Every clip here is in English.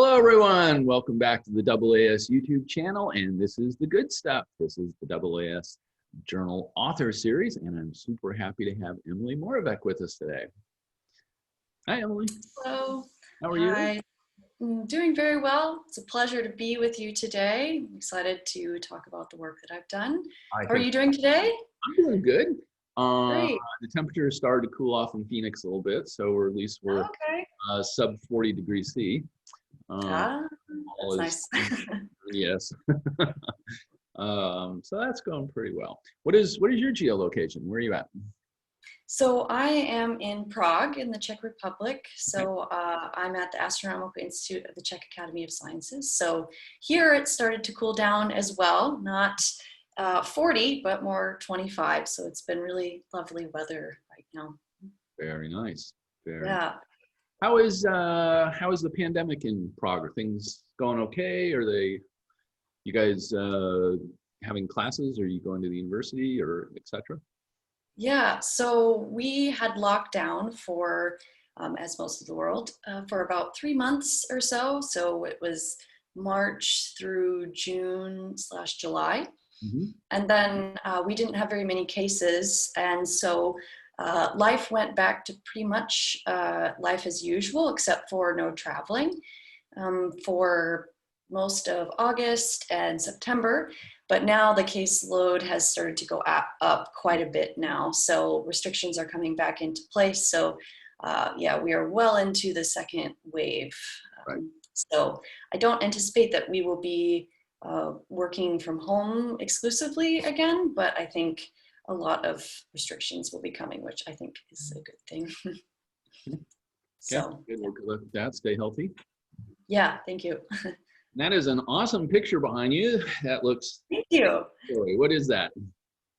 Hello, everyone. Welcome back to the AAS YouTube channel, and this is the good stuff. This is the AAS Journal Author Series, and I'm super happy to have Emily Moravec with us today. Hi, Emily. Hello. How are you? Hi. I'm doing very well. It's a pleasure to be with you today. I'm excited to talk about the work that I've done. How are you doing today? I'm doing good. Great. The temperature has started to cool off in Phoenix a little bit, so at least we're sub 40 degrees C. That's nice. Yes. So that's going pretty well. What is your geolocation? Where are you at? So I am in Prague in the Czech Republic. So I'm at the Astronomical Institute of the Czech Academy of Sciences. So here it started to cool down as well, not 40, but more 25. So it's been really lovely weather right now. Very nice. Yeah. How is the pandemic in Prague? Are things going okay? Are you guys having classes? Are you going to the university or etc.? Yeah, so we had lockdown for, as most of the world, for about 3 months or so. So it was March through June/July. Mm-hmm. And then we didn't have very many cases. And so life went back to pretty much life as usual, except for no traveling for most of August and September. But now the caseload has started to go up quite a bit now. So restrictions are coming back into place. So yeah, we are well into the second wave. Right. So I don't anticipate that we will be working from home exclusively again, but I think a lot of restrictions will be coming, which I think is a good thing. So good work with that. Stay healthy. Yeah, thank you. That is an awesome picture behind you. That looks. Thank you. What is that?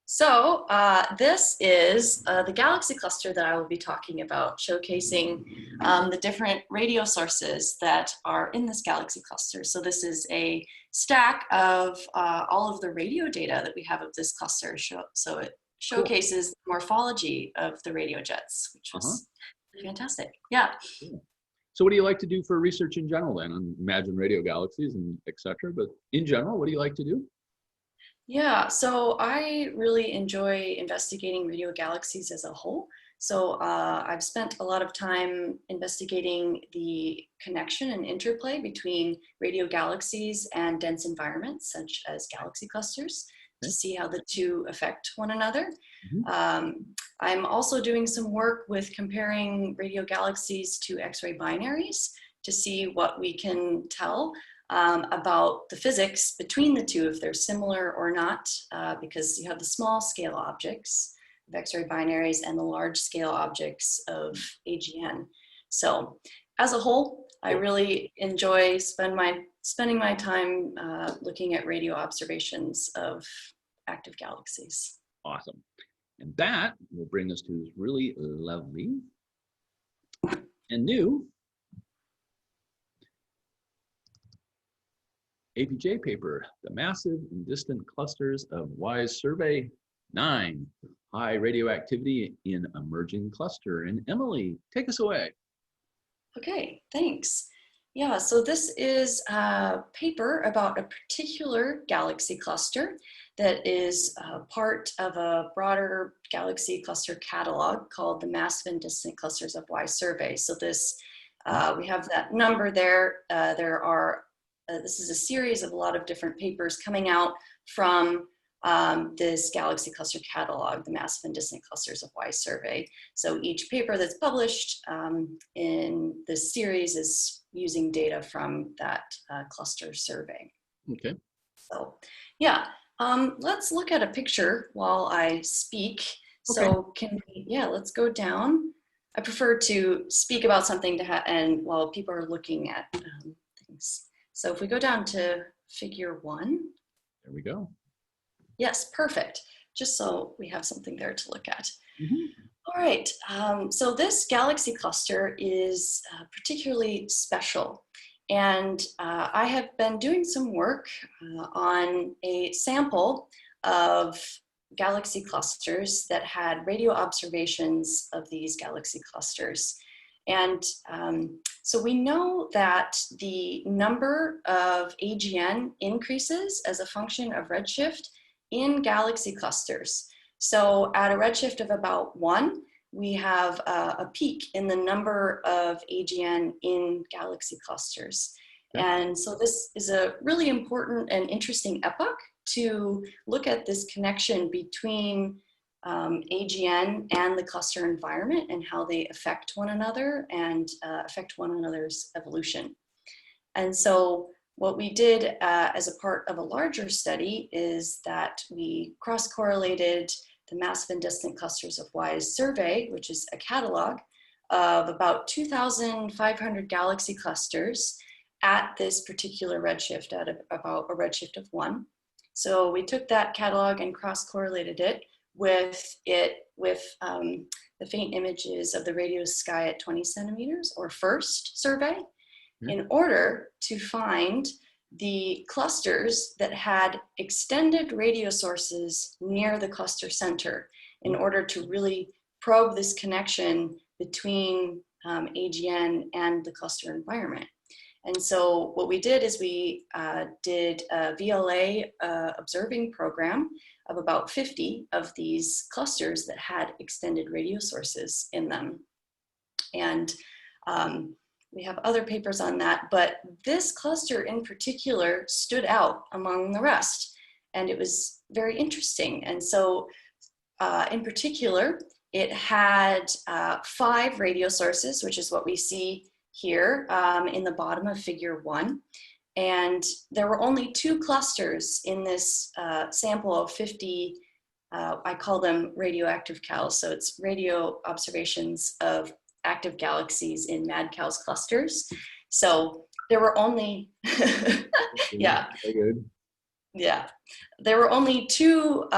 So this is the galaxy cluster that I will be talking about, showcasing the different radio sources that are in this galaxy cluster. So this is a stack of all of the radio data that we have of this cluster. So it showcases the morphology of the radio jets, which was fantastic. Yeah. Cool. So what do you like to do for research in general then? I imagine radio galaxies and etc. But in general, what do you like to do? Yeah, so I really enjoy investigating radio galaxies as a whole. So I've spent a lot of time investigating the connection and interplay between radio galaxies and dense environments, such as galaxy clusters, to see how the two affect one another. Mm-hmm. I'm also doing some work with comparing radio galaxies to X-ray binaries to see what we can tell about the physics between the two, if they're similar or not, because you have the small scale objects of X-ray binaries and the large scale objects of AGN. So as a whole, I really enjoy spending my time looking at radio observations of active galaxies. Awesome. And that will bring us to this really lovely and new APJ paper, The Massive and Distant Clusters of WISE Survey 9, High Radioactivity in Emerging Cluster. And Emily, take us away. Okay, thanks. Yeah, so this is a paper about a particular galaxy cluster that is part of a broader galaxy cluster catalog called the Massive and Distant Clusters of WISE Survey. So this, we have that number there. This is a series of a lot of different papers coming out from this galaxy cluster catalog, the Massive and Distant Clusters of WISE Survey. So each paper that's published in this series is using data from that cluster survey. Okay. So yeah, let's look at a picture while I speak. Okay. So let's go down. I prefer to speak about something and while people are looking at things. So if we go down to figure 1. There we go. Yes, perfect. Just so we have something there to look at. Mm-hmm. All right, so this galaxy cluster is particularly special. And I have been doing some work on a sample of galaxy clusters that had radio observations of these galaxy clusters. And so we know that the number of AGN increases as a function of redshift in galaxy clusters. So at a redshift of about 1, we have a peak in the number of AGN in galaxy clusters. Okay. And so this is a really important and interesting epoch to look at this connection between AGN and the cluster environment and how they affect one another and affect one another's evolution. And so what we did as a part of a larger study is that we cross-correlated the massive and distant clusters of WISE survey, which is a catalog of about 2,500 galaxy clusters at this particular redshift, at about a redshift of 1. So we took that catalog and cross-correlated it with the faint images of the radio sky at 20 centimeters, or FIRST survey, in order to find the clusters that had extended radio sources near the cluster center, in order to really probe this connection between AGN and the cluster environment. And so what we did is we did a VLA observing program of about 50 of these clusters that had extended radio sources in them. And we have other papers on that, but this cluster in particular stood out among the rest, and it was very interesting. And so in particular, it had 5 radio sources, which is what we see here in the bottom of figure 1. And there were only 2 clusters in this sample of 50, I call them radioactive cows. So it's radio observations of active galaxies in mad cows clusters. So there were only, yeah. Good. Yeah, there were only 2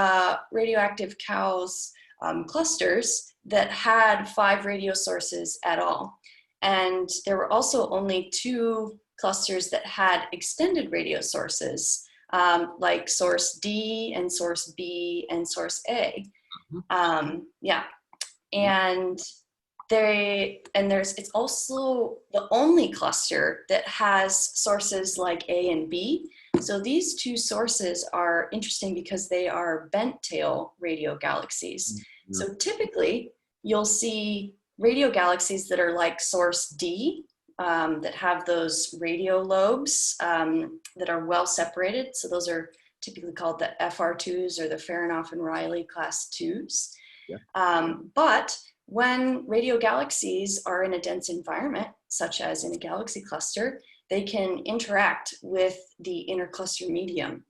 radioactive cows clusters that had 5 radio sources at all. And there were also only 2 clusters that had extended radio sources, like source D and source B and source A. Yeah, and it's also the only cluster that has sources like A and B. So these 2 sources are interesting because they are bent tail radio galaxies. Mm-hmm. So typically you'll see radio galaxies that are like source D, that have those radio lobes that are well separated. So those are typically called the FR2s, or the Faranoff and Riley class 2s. Yeah. But when radio galaxies are in a dense environment, such as in a galaxy cluster, they can interact with the intercluster medium.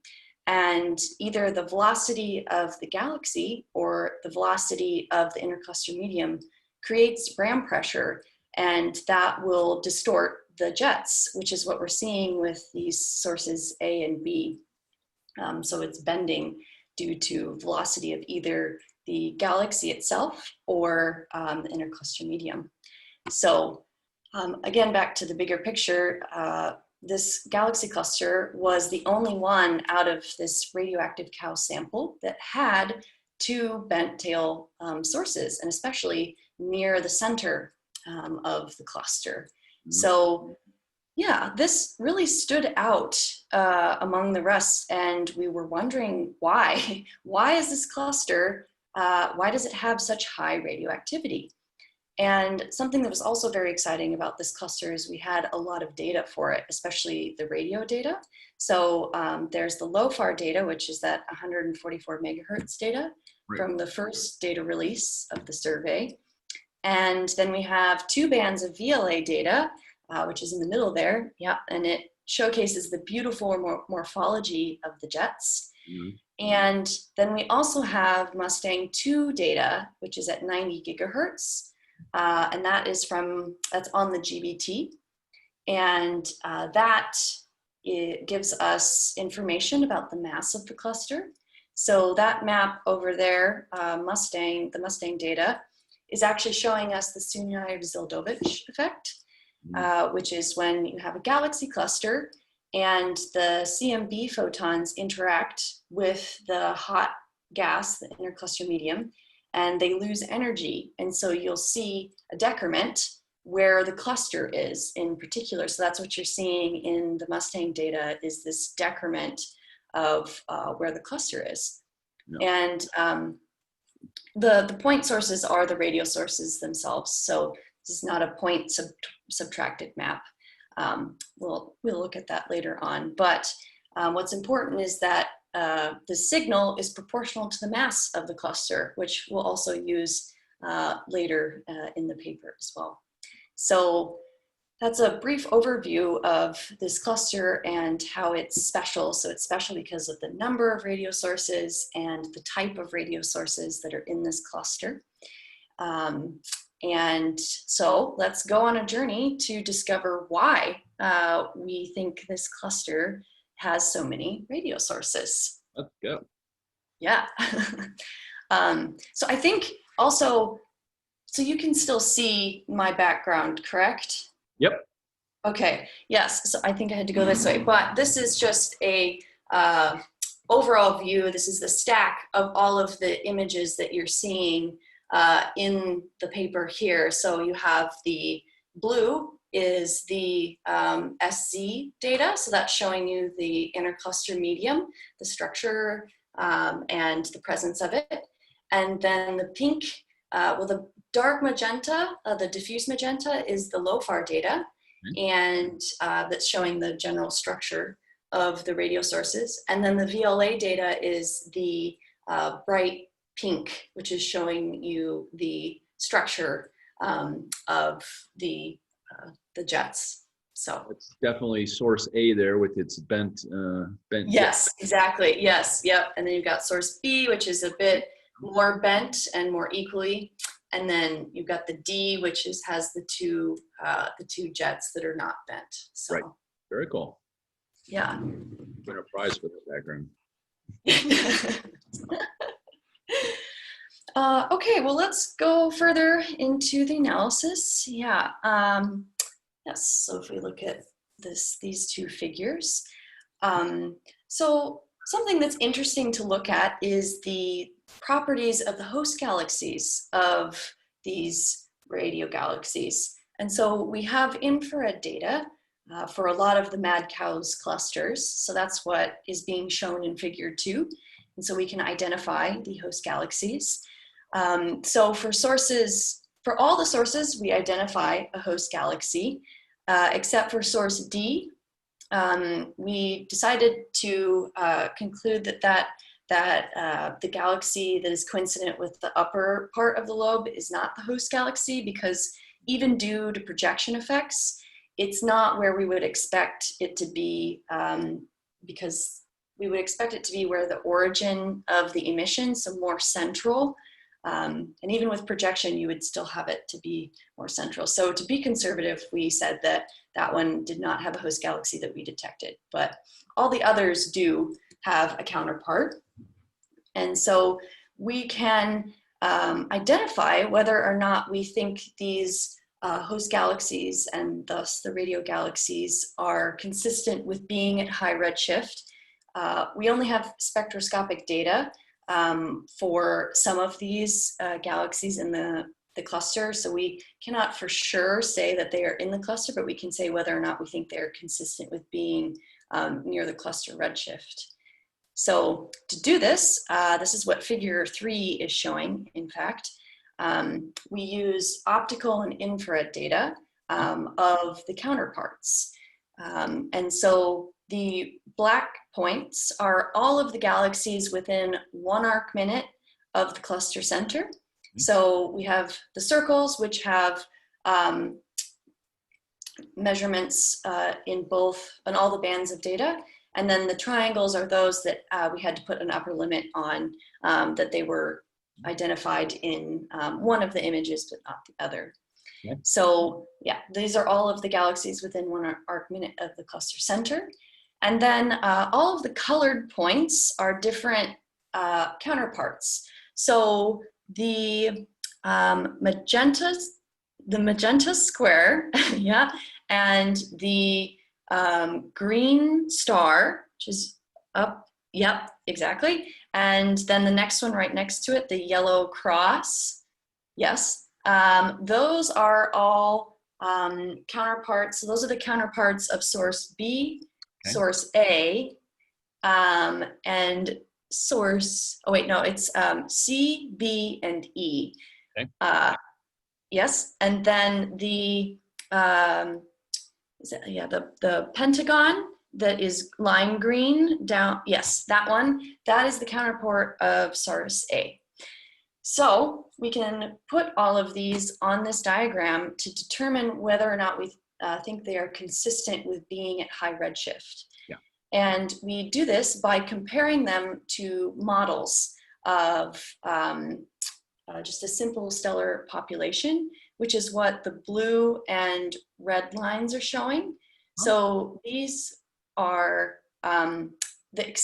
And either the velocity of the galaxy or the velocity of the intercluster medium creates ram pressure, and that will distort the jets, which is what we're seeing with these sources A and B. So it's bending due to velocity of either the galaxy itself or the intercluster medium. So again, back to the bigger picture, this galaxy cluster was the only one out of this radioactive cow sample that had 2 bent tail sources, and especially near the center of the cluster. Mm-hmm. So yeah, this really stood out among the rest, and we were wondering why. Why is this cluster, why does it have such high radioactivity? And something that was also very exciting about this cluster is we had a lot of data for it, especially the radio data. So there's the LOFAR data, which is that 144 megahertz data from the first data release of the survey. And then we have 2 bands of VLA data, which is in the middle there. Yeah, and it showcases the beautiful morphology of the jets. Mm-hmm. And then we also have Mustang 2 data, which is at 90 gigahertz. And that's on the GBT. And it gives us information about the mass of the cluster. So that map over there, the Mustang data, is actually showing us the Sunyaev-Zildovich effect, which is when you have a galaxy cluster and the CMB photons interact with the hot gas, the intercluster medium, and they lose energy. And so you'll see a decrement where the cluster is in particular. So that's what you're seeing in the Mustang data, is this decrement of where the cluster is. Yeah. And the point sources are the radio sources themselves. So this is not a point subtracted map. We'll look at that later on. But what's important is that the signal is proportional to the mass of the cluster, which we'll also use later in the paper as well. So that's a brief overview of this cluster and how it's special. So it's special because of the number of radio sources and the type of radio sources that are in this cluster. And so let's go on a journey to discover why we think this cluster has so many radio sources. Let's go. Yeah. So I think also, so you can still see my background, correct? Yep. Okay, yes, so I think I had to go this way, but this is just a overall view. This is the stack of all of the images that you're seeing in the paper here. So you have the blue is the SZ data, so that's showing you the intercluster medium, the structure, and the presence of it. And then the pink, well, the dark magenta, the diffuse magenta, is the LOFAR data, and that's showing the general structure of the radio sources. And then the VLA data is the bright pink, which is showing you the structure of the jets. So it's definitely source A there with its bent. Yes, exactly. Yes, yep. And then you've got source B, which is a bit more bent and more equally. And then you've got the D, which has the two jets that are not bent. So, right. Very cool. Yeah. Win a prize for that background. Okay, well, let's go further into the analysis. Yeah. Yes. So if we look at these two figures, so something that's interesting to look at is the properties of the host galaxies of these radio galaxies. And so we have infrared data for a lot of the Mad Cows clusters. So that's what is being shown in figure 2. And so we can identify the host galaxies. So for all the sources, we identify a host galaxy, except for source D. We decided to conclude that the galaxy that is coincident with the upper part of the lobe is not the host galaxy, because even due to projection effects, it's not where we would expect it to be, because we would expect it to be where the origin of the emission, so more central. And even with projection, you would still have it to be more central. So to be conservative, we said that one did not have a host galaxy that we detected, but all the others do have a counterpart. And so we can identify whether or not we think these host galaxies and thus the radio galaxies are consistent with being at high redshift. We only have spectroscopic data for some of these galaxies in the cluster, so we cannot for sure say that they are in the cluster, but we can say whether or not we think they're consistent with being near the cluster redshift. So to do this, this is what figure 3 is showing, in fact. We use optical and infrared data of the counterparts. And so the black points are all of the galaxies within 1 arc minute of the cluster center. So we have the circles, which have measurements in all the bands of data. And then the triangles are those that we had to put an upper limit on, that they were identified in one of the images, but not the other. Okay. So yeah, these are all of the galaxies within 1 arc minute of the cluster center. And then all of the colored points are different counterparts. So the magenta square, yeah, and the green star, which is up, yep, exactly. And then the next one right next to it, the yellow cross, yes. Those are all counterparts. So those are the counterparts of source B, Okay. source A, and source, oh wait, no, it's C, B, and E. Okay. Yes, and then the, the pentagon that is lime green down, yes, that one, that is the counterpart of source A. So we can put all of these on this diagram to determine whether or not we think they are consistent with being at high redshift. Yeah. And we do this by comparing them to models of just a simple stellar population, which is what the blue and red lines are showing. So these are they're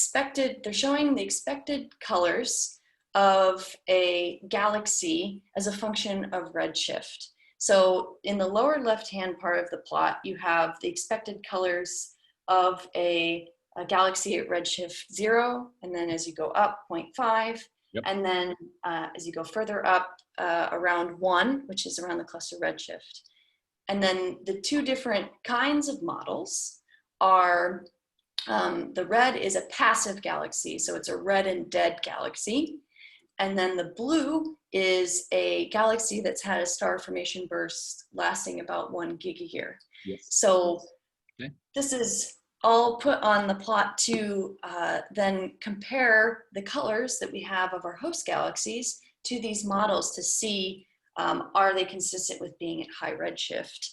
showing the expected colors of a galaxy as a function of redshift. So in the lower left-hand part of the plot, you have the expected colors of a galaxy at redshift 0, and then as you go up, 0.5, Yep. and then as you go further up, around 1, which is around the cluster redshift. And then the two different kinds of models are, the red is a passive galaxy, so it's a red and dead galaxy. And then the blue is a galaxy that's had a star formation burst lasting about 1 gigayear. Yes. So okay. This is all put on the plot to then compare the colors that we have of our host galaxies to these models to see are they consistent with being at high redshift.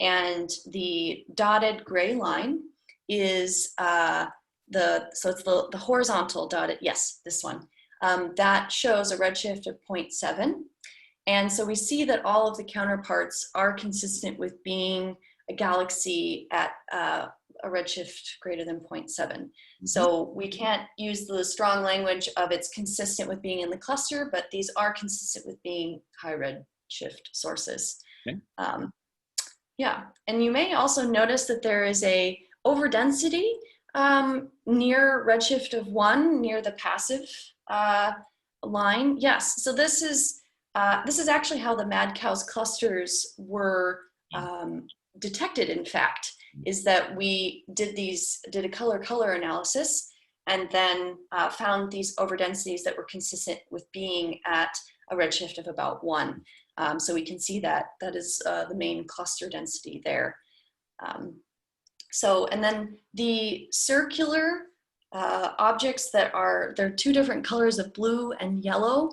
And the dotted gray line is it's the horizontal dotted, yes, this one. That shows a redshift of 0.7. And so we see that all of the counterparts are consistent with being a galaxy at a redshift greater than 0.7. Mm-hmm. So we can't use the strong language of it's consistent with being in the cluster, but these are consistent with being high redshift sources. Okay. Yeah, and you may also notice that there is a overdensity near redshift of 1, near the passive line. Yes, so this is actually how the mad cows clusters were detected. In fact, is that we did a color analysis and then found these overdensities that were consistent with being at a redshift of about 1. So we can see that is the main cluster density there. And then the circular objects there are two different colors of blue and yellow.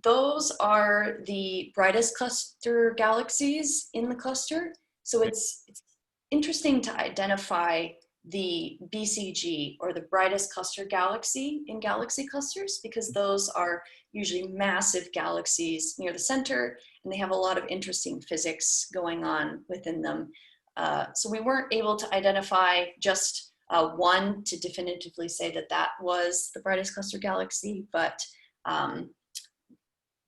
Those are the brightest cluster galaxies in the cluster. So it's interesting to identify the BCG, or the brightest cluster galaxy, in galaxy clusters, because those are usually massive galaxies near the center, and they have a lot of interesting physics going on within them. So we weren't able to identify just one to definitively say that was the brightest cluster galaxy, but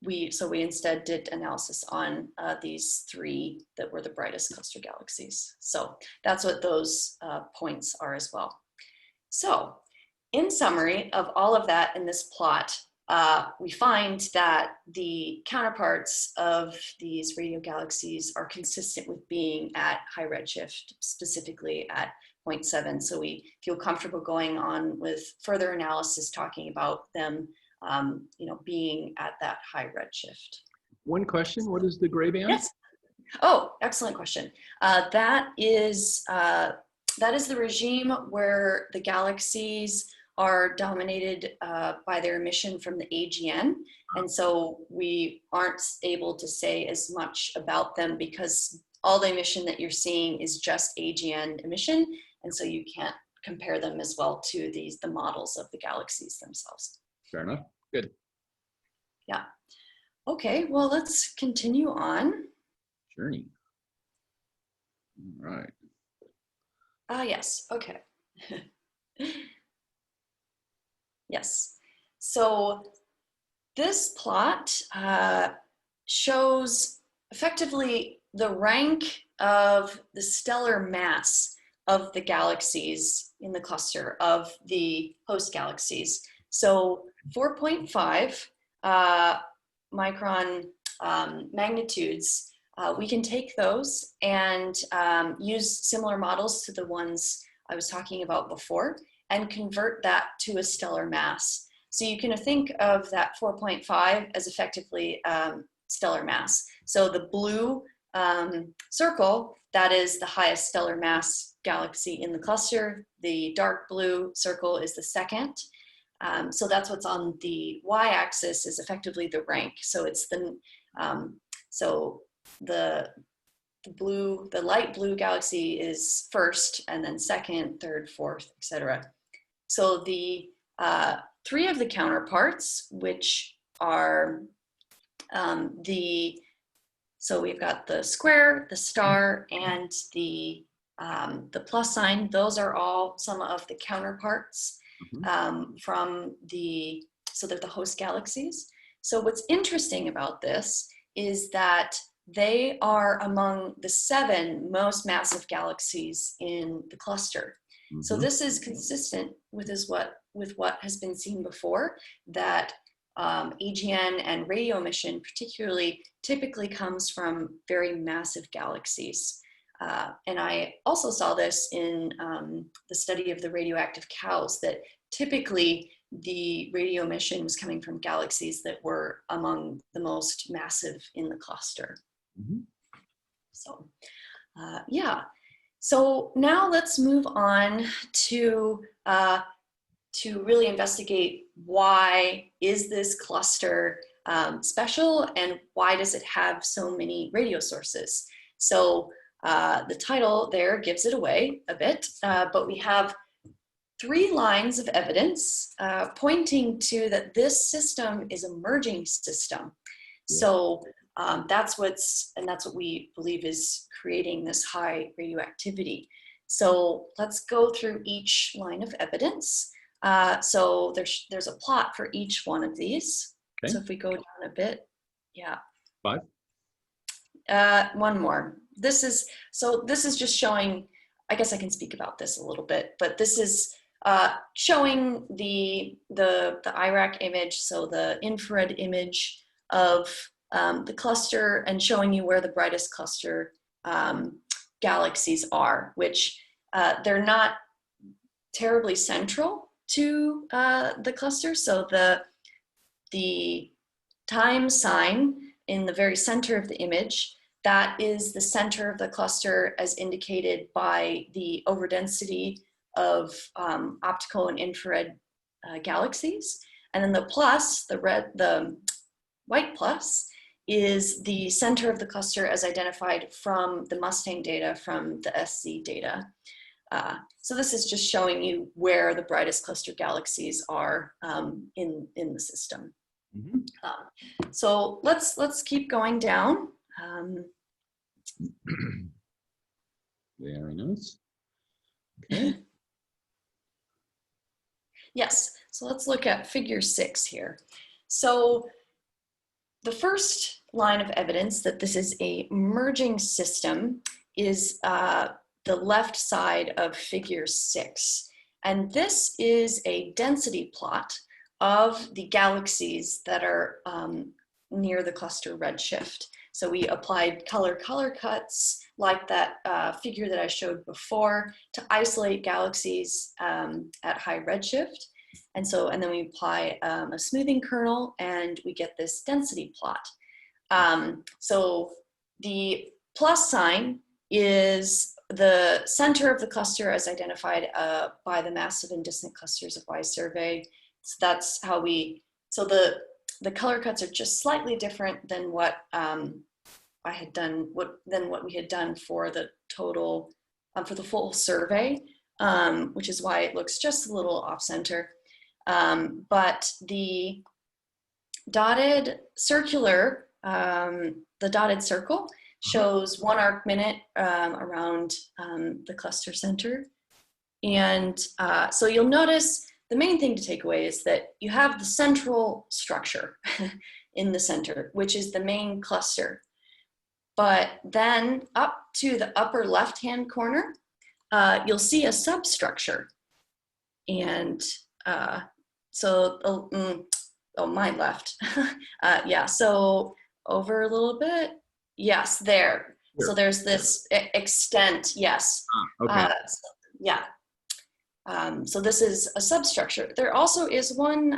we instead did analysis on these 3 that were the brightest cluster galaxies. So that's what those points are as well. So in summary of all of that in this plot, we find that the counterparts of these radio galaxies are consistent with being at high redshift, specifically at 0.7. So we feel comfortable going on with further analysis talking about them being at that high redshift. One question, what is the gray band? Yes. Oh, excellent question. That is the regime where the galaxies are dominated by their emission from the AGN. And so we aren't able to say as much about them because all the emission that you're seeing is just AGN emission. And so you can't compare them as well to the models of the galaxies themselves. Fair enough. Good. Yeah. Okay, well, let's continue on. Journey. All right. Yes, okay. Yes. So this plot shows effectively the rank of the stellar mass of the galaxies in the cluster of the host galaxies. So 4.5 micron magnitudes we can take those and use similar models to the ones I was talking about before and convert that to a stellar mass. So you can think of that 4.5 as effectively stellar mass. So the blue circle, that is the highest stellar mass galaxy in the cluster. The dark blue circle is the second. So that's what's on the y-axis is effectively the rank. So it's the the light blue galaxy is first, and then second, third, fourth, etc. So the three of the counterparts, which are so we've got the square, the star, and the plus sign. Those are all some of the counterparts from so they're the host galaxies. So what's interesting about this is that they are among the 7 most massive galaxies in the cluster. So this is consistent with what has been seen before, that AGN and radio emission particularly typically comes from very massive galaxies. And I also saw this in the study of the radioactive cows, that typically the radio emission was coming from galaxies that were among the most massive in the cluster. So yeah, so now let's move on to really investigate why is this cluster special, and why does it have so many radio sources. So the title there gives it away a bit, but we have 3 lines of evidence pointing to that this system is a merging system. So that's what we believe is creating this high radioactivity. So let's go through each line of evidence. So there's a plot for each one of these. Okay. So if we go down a bit, 5. One more. This is just showing, I guess I can speak about this a little bit, but this is showing the IRAC image, so the infrared image of the cluster, and showing you where the brightest cluster galaxies are, which they're not terribly central to the cluster. So the time sign in the very center of the image, that is the center of the cluster as indicated by the overdensity of optical and infrared galaxies. And then the plus, the white plus, is the center of the cluster as identified from the Mustang data, from the SZ data. So this is just showing you where the brightest cluster galaxies are in the system. So let's keep going down. Very nice. Okay. Yes, so let's look at figure 6 here. So the first line of evidence that this is a merging system is the left side of figure 6. And this is a density plot of the galaxies that are near the cluster redshift. So we applied color cuts like that figure that I showed before to isolate galaxies at high redshift. And then we apply a smoothing kernel and we get this density plot. So the plus sign is the center of the cluster as identified by the massive and distant clusters of WISE survey. So that's how the color cuts are just slightly different than what I had done, than what we had done for the total, for the full survey, which is why it looks just a little off center. But the dotted circular, the dotted circle shows 1 arc minute around the cluster center. And so you'll notice the main thing to take away is that you have the central structure in the center, which is the main cluster. But then up to the upper left-hand corner, you'll see a substructure. And my left. Yeah, so over a little bit, Yes, there. Here. So there's this extent, yes. Okay. Yeah. So this is a substructure. There also is one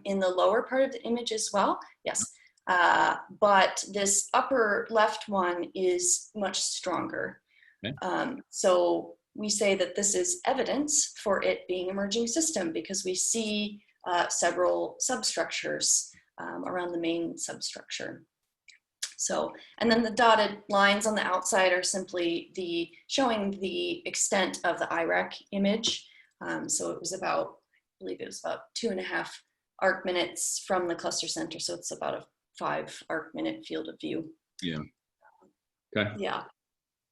in the lower part of the image as well. Yes. But this upper left one is much stronger. Okay. So we say that this is evidence for it being an emerging system because we see several substructures around the main substructure. So, and then the dotted lines on the outside are simply showing the extent of the IRAC image. So it was about, I believe it was about 2.5 arc minutes from the cluster center. So it's about a 5 arc minute field of view. Yeah. Okay. Yeah.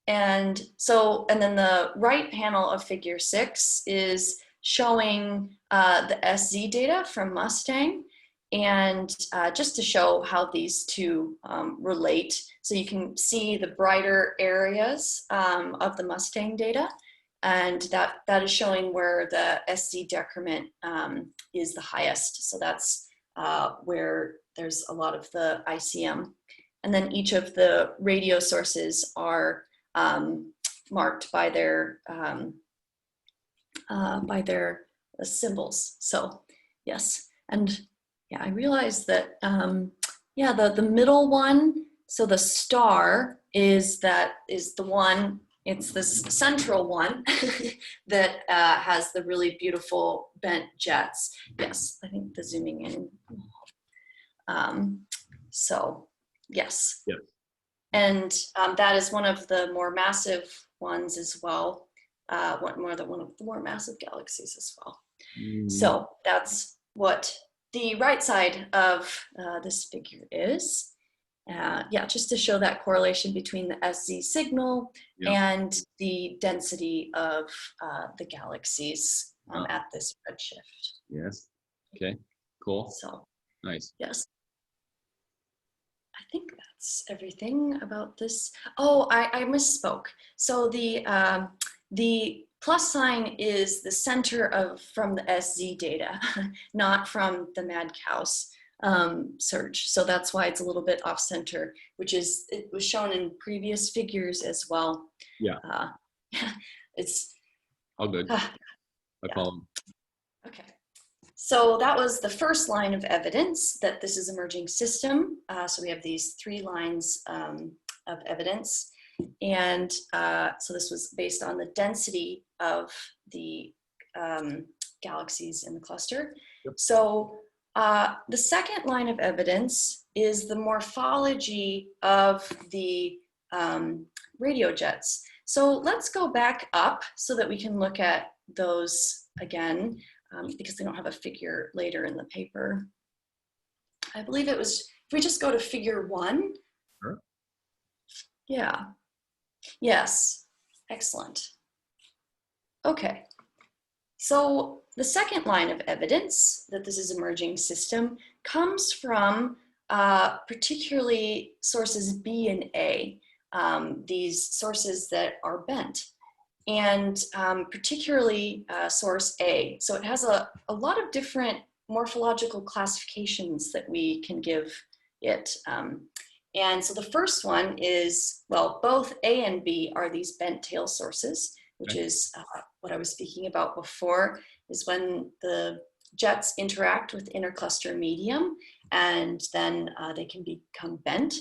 And so, and then the right panel of figure 6 is showing the SZ data from Mustang. And just to show how these two relate, so you can see the brighter areas of the Mustang data, and that is showing where the SZ decrement is the highest. So that's where there's a lot of the ICM. And then each of the radio sources are marked by their symbols. So yes, and yeah, I realized that, yeah, the middle one, so the star is the one, it's this central one that has the really beautiful bent jets. Yes, I think the zooming in. So, yes. Yes. And that is one of the more massive ones as well, one of the more massive galaxies as well. So that's what the right side of this figure is. Yeah, just to show that correlation between the SZ signal and the density of the galaxies at this redshift. Yes. Okay. Cool. So nice. Yes. I think that's everything about this. Oh, I misspoke. So the plus sign is the center from the SZ data, not from the MADCOUS search. So that's why it's a little bit off center, it was shown in previous figures as well. Yeah. It's all good. I follow. Okay. So that was the first line of evidence that this is emerging system. So we have these 3 lines of evidence. And so this was based on the density of the galaxies in the cluster. Yep. So the second line of evidence is the morphology of the radio jets. So let's go back up so that we can look at those again, because they don't have a figure later in the paper. I believe it was, if we just go to figure 1. Sure. Yeah. Yes. Excellent. Okay. So the second line of evidence that this is an emerging system comes from particularly sources B and A, these sources that are bent, and particularly source A. So it has a lot of different morphological classifications that we can give it. And so the first one is, well, both A and B are these bent tail sources, which is what I was speaking about before, is when the jets interact with intercluster medium, and then they can become bent.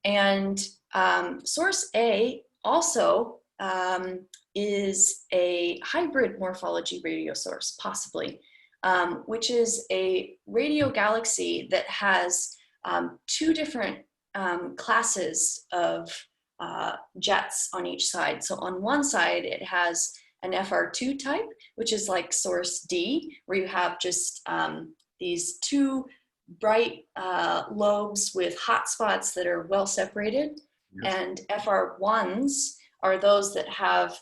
And source A also is a hybrid morphology radio source, possibly, which is a radio galaxy that has 2 different classes of jets on each side. So on one side, it has an FR2 type, which is like source D, where you have just these 2 bright lobes with hot spots that are well separated. Yes. And FR1s are those that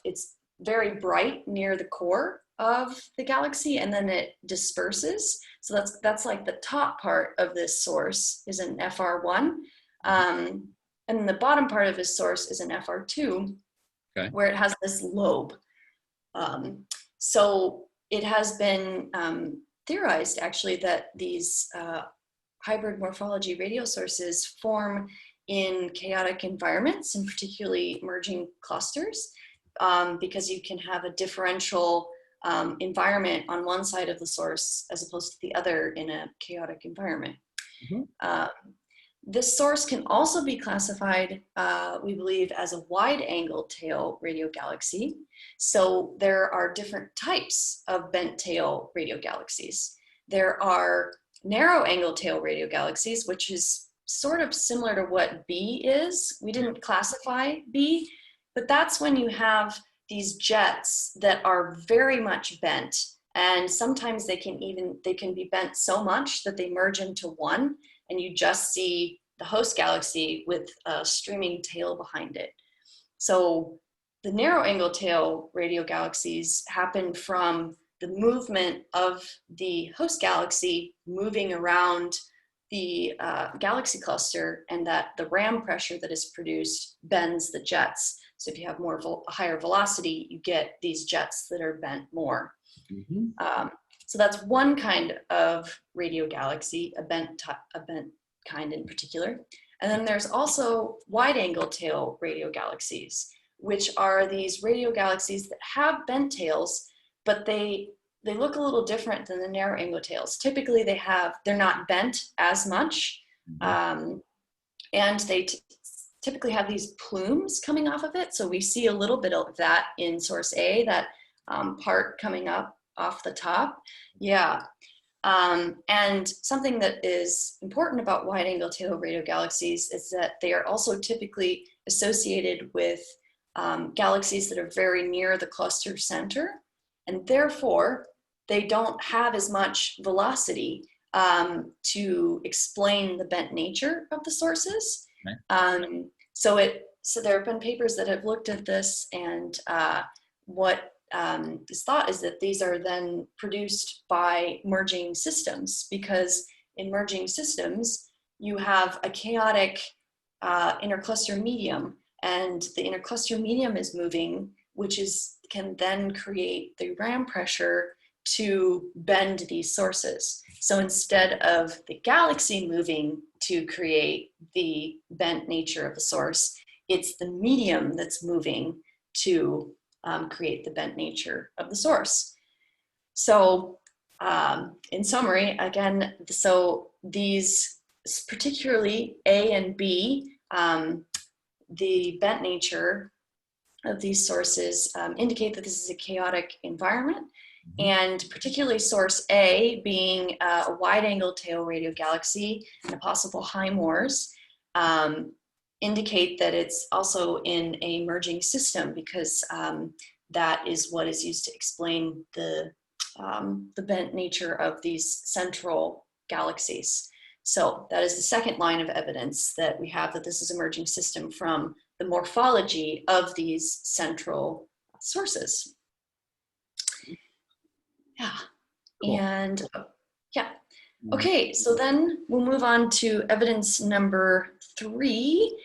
it's very bright near the core of the galaxy, and then it disperses. So that's like the top part of this source is an FR1. And the bottom part of this source is an FR2, where it has this lobe. So it has been theorized, actually, that these hybrid morphology radio sources form in chaotic environments, and particularly merging clusters, because you can have a differential environment on one side of the source as opposed to the other in a chaotic environment. This source can also be classified, we believe, as a wide-angle tail radio galaxy. So there are different types of bent tail radio galaxies. There are narrow angle tail radio galaxies, which is sort of similar to what B is. We didn't classify B, but that's when you have these jets that are very much bent, and sometimes they can be bent so much that they merge into one, and you just see the host galaxy with a streaming tail behind it. So the narrow angle tail radio galaxies happen from the movement of the host galaxy moving around the galaxy cluster, and that the ram pressure that is produced bends the jets. So if you have higher velocity, you get these jets that are bent more. So that's one kind of radio galaxy, a bent kind in particular. And then there's also wide angle tail radio galaxies, which are these radio galaxies that have bent tails, but they look a little different than the narrow angle tails. Typically they're not bent as much, and they typically have these plumes coming off of it. So we see a little bit of that in source A, that part coming up off the top. Yeah. And something that is important about wide angle tail radio galaxies is that they are also typically associated with galaxies that are very near the cluster center, and therefore they don't have as much velocity to explain the bent nature of the sources. So there have been papers that have looked at this, and what is thought is that these are then produced by merging systems, because in merging systems you have a chaotic intercluster medium, and the intercluster medium is moving, which can then create the ram pressure to bend these sources. So instead of the galaxy moving to create the bent nature of the source, it's the medium that's moving to create the bent nature of the source. So in summary, again, so these, particularly A and B, the bent nature of these sources indicate that this is a chaotic environment. And particularly source A, being a wide-angle tail radio galaxy and a possible high Moors, indicate that it's also in a merging system, because that is what is used to explain the bent nature of these central galaxies. So that is the second line of evidence that we have that this is a merging system, from the morphology of these central sources. Yeah. Cool. And yeah. Okay, so then we'll move on to evidence number 3,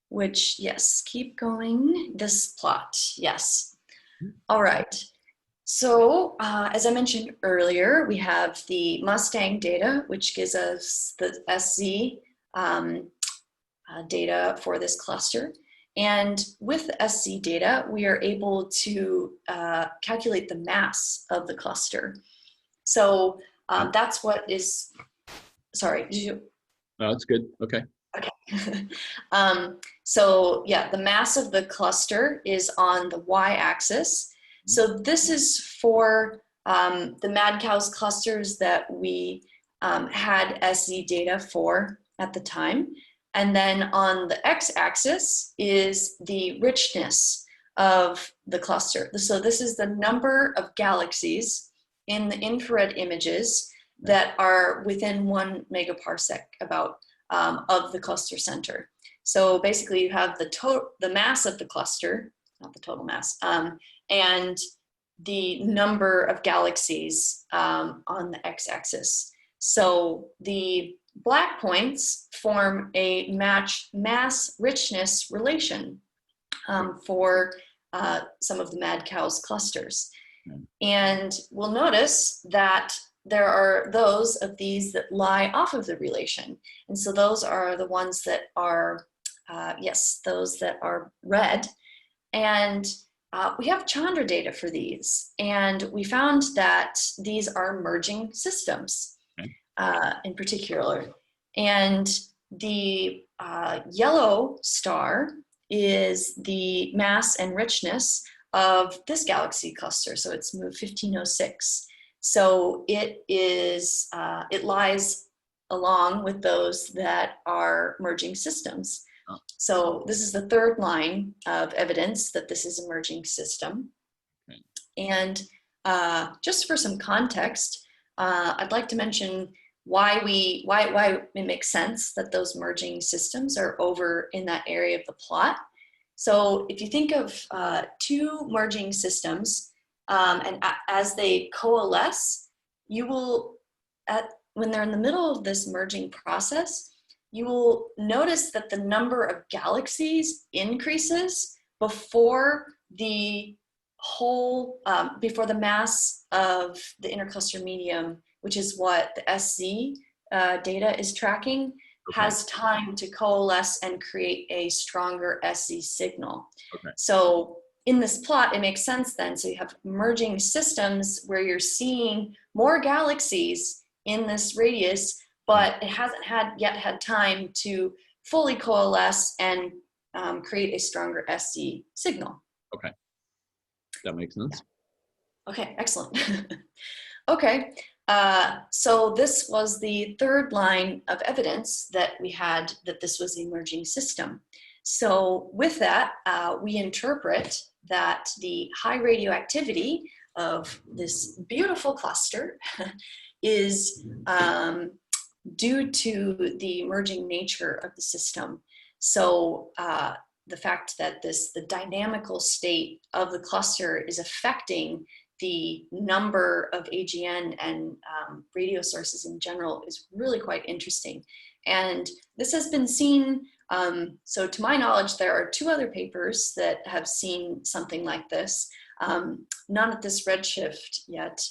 which, yes, keep going, this plot, yes. All right, so as I mentioned earlier, we have the Mustang data, which gives us the SZ data for this cluster. And with the SZ data, we are able to calculate the mass of the cluster. So that's what is, sorry, did you? Oh, that's good, okay. Okay. So yeah, the mass of the cluster is on the y-axis. So this is for the mad cows clusters that we had SZ data for at the time. And then on the x-axis is the richness of the cluster. So this is the number of galaxies in the infrared images that are within 1 megaparsec about of the cluster center. So basically you have the mass of the cluster, not the total mass, and the number of galaxies on the x-axis. So the black points form a mass richness relation for some of the mad cows clusters. And we'll notice that there are those of these that lie off of the relation. And so those are the ones that are, yes, those that are red. And we have Chandra data for these. And we found that these are merging systems in particular. And the yellow star is the mass and richness of this galaxy cluster. So it's MOVE 1506. So it is, it lies along with those that are merging systems. So this is the third line of evidence that this is a merging system. And just for some context, I'd like to mention why it makes sense that those merging systems are over in that area of the plot. So if you think of two merging systems, and as they coalesce, you will, when they're in the middle of this merging process, you will notice that the number of galaxies increases before the whole, before the mass of the intercluster medium, which is what the SZ data is tracking, has time to coalesce and create a stronger SZ signal. So in this plot, it makes sense then. So you have merging systems where you're seeing more galaxies in this radius, but it hasn't yet had time to fully coalesce and create a stronger SZ signal. Okay, that makes sense. Okay, excellent. Okay, so this was the third line of evidence that we had that this was a merging system. So with that, we interpret that the high radioactivity of this beautiful cluster is due to the merging nature of the system. So the fact that the dynamical state of the cluster is affecting the number of AGN and radio sources in general is really quite interesting. And this has been seen, so to my knowledge, there are two other papers that have seen something like this. None at this redshift yet,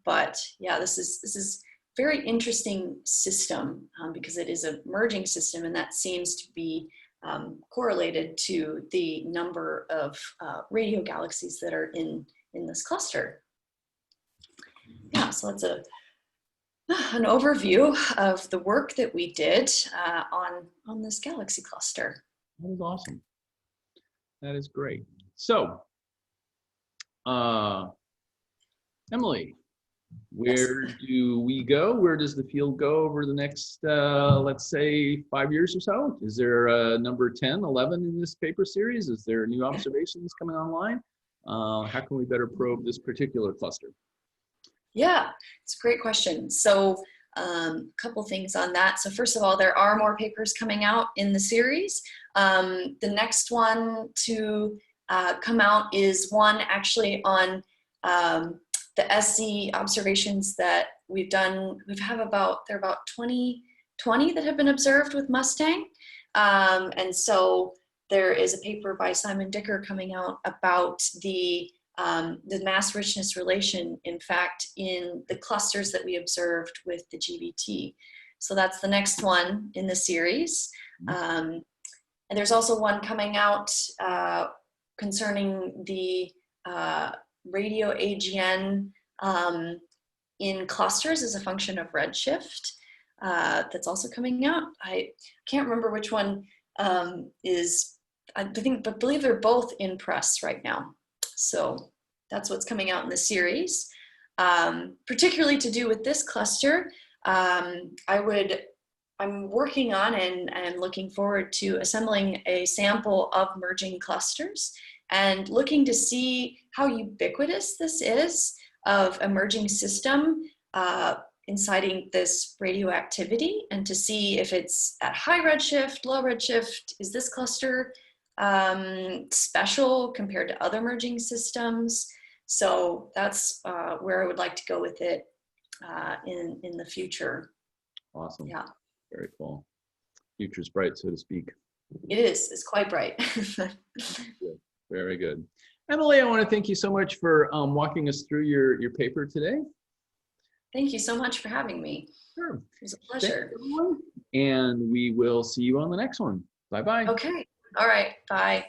but yeah, this is very interesting system because it is a merging system, and that seems to be correlated to the number of radio galaxies that are in this cluster. Yeah, so that's an overview of the work that we did on this galaxy cluster. That is awesome. That is great. So, Emily, where do we go? Where does the field go over the next, let's say, 5 years or so? Is there number 10, 11 in this paper series? Is there new observations coming online? How can we better probe this particular cluster? Yeah, it's a great question. So a couple things on that. So first of all, there are more papers coming out in the series. The next one to come out is one actually on the SZ observations that we've done. There are about 20 that have been observed with Mustang. And so there is a paper by Simon Dicker coming out about the mass richness relation, in fact, in the clusters that we observed with the GBT. So that's the next one in the series. And there's also one coming out concerning the radio AGN in clusters as a function of redshift. That's also coming out. I can't remember which one is, I believe they're both in press right now. So that's what's coming out in the series. Particularly to do with this cluster, I'm working on and looking forward to assembling a sample of merging clusters and looking to see how ubiquitous this is of a merging system inciting this radioactivity, and to see if it's at high redshift, low redshift. Is this cluster special compared to other merging systems? So that's where I would like to go with it in the future. Awesome. Yeah. Very cool. Future's bright, so to speak. It is. It's quite bright. Good. Very good. Emily, I want to thank you so much for walking us through your paper today. Thank you so much for having me. Sure. It was a Thanks, pleasure. everyone. And we will see you on the next one. Bye-bye. Okay. All right. Bye.